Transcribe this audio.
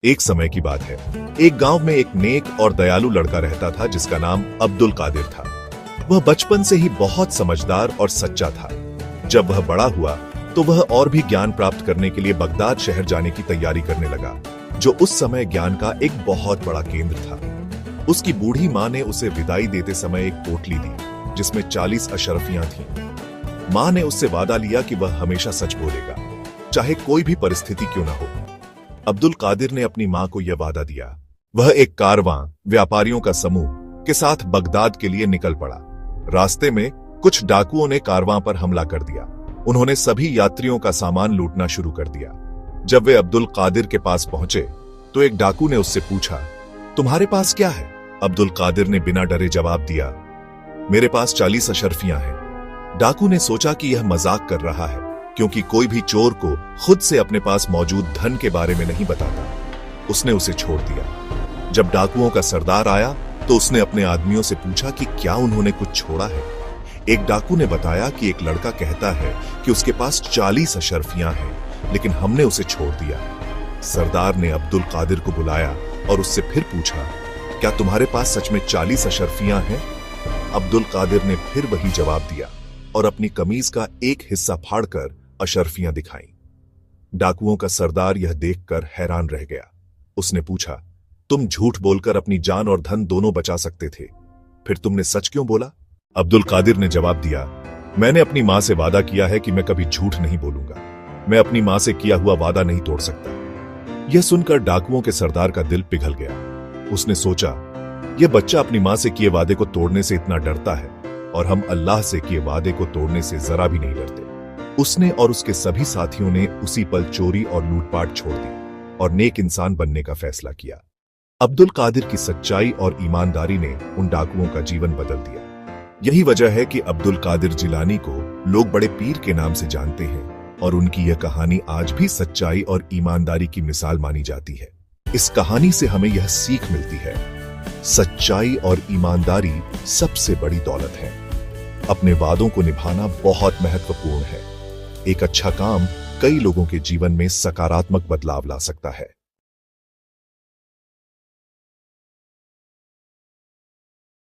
एक समय की बात है। एक गांव में एक नेक और दयालु लड़का रहता था जिसका नाम अब्दुल कादिर था। वह बचपन से ही बहुत समझदार और सच्चा था। जब वह बड़ा हुआ तो वह और भी ज्ञान प्राप्त करने के लिए बगदाद शहर जाने की तैयारी करने लगा, जो उस समय ज्ञान का एक बहुत बड़ा केंद्र था। उसकी बूढ़ी माँ ने उसे विदाई देते समय एक पोटली दी जिसमें 40 अशरफियां थीं। माँ ने उससे वादा लिया कि वह हमेशा सच बोलेगा, चाहे कोई भी परिस्थिति क्यों ना हो। अब्दुल कादिर ने अपनी मां को यह वादा दिया। वह एक कारवां व्यापारियों का समूह के साथ बगदाद के लिए निकल पड़ा। रास्ते में कुछ डाकुओं ने कारवां पर हमला कर दिया। उन्होंने सभी यात्रियों का सामान लूटना शुरू कर दिया। जब वे अब्दुल कादिर के पास पहुंचे तो एक डाकू ने उससे पूछा, तुम्हारे पास क्या है? अब्दुल कादिर ने बिना डरे जवाब दिया, मेरे पास 40 अशरफियां हैं। डाकू ने सोचा कि यह मजाक कर रहा है, क्योंकि कोई भी चोर को खुद से अपने पास मौजूद धन के बारे में नहीं बताता। उसने उसे छोड़ दिया। जब डाकुओं का सरदार आया तो उसने अपने आदमियों से पूछा कि क्या उन्होंने कुछ छोड़ा है। एक डाकू ने बताया कि एक लड़का कहता है कि उसके पास 40 अशरफियां हैं, लेकिन हमने उसे छोड़ दिया। सरदार ने अब्दुल कादिर को बुलाया और उससे फिर पूछा, क्या तुम्हारे पास सच में 40 अशरफियां हैं? अब्दुल कादिर ने फिर वही जवाब दिया और अपनी कमीज का एक हिस्सा फाड़कर अशरफियां दिखाई। डाकुओं का सरदार यह देखकर हैरान रह गया। उसने पूछा, तुम झूठ बोलकर अपनी जान और धन दोनों बचा सकते थे, फिर तुमने सच क्यों बोला? अब्दुल कादिर ने जवाब दिया, मैंने अपनी मां से वादा किया है कि मैं कभी झूठ नहीं बोलूंगा। मैं अपनी मां से किया हुआ वादा नहीं तोड़ सकता। यह सुनकर डाकुओं के सरदार का दिल पिघल गया। उसने सोचा, यह बच्चा अपनी मां से किए वादे को तोड़ने से इतना डरता है और हम अल्लाह से किए वादे को तोड़ने से जरा भी नहीं डरते। उसने और उसके सभी साथियों ने उसी पल चोरी और लूटपाट छोड़ दी और नेक इंसान बनने का फैसला किया। अब्दुल कादिर की सच्चाई और ईमानदारी ने उन डाकुओं का जीवन बदल दिया। यही वजह है कि अब्दुल कादिर जिलानी को लोग बड़े पीर के नाम से जानते हैं और उनकी यह कहानी आज भी सच्चाई और ईमानदारी की मिसाल मानी जाती है। इस कहानी से हमें यह सीख मिलती है, सच्चाई और ईमानदारी सबसे बड़ी दौलत है। अपने वादों को निभाना बहुत महत्वपूर्ण है। एक अच्छा काम कई लोगों के जीवन में सकारात्मक बदलाव ला सकता है।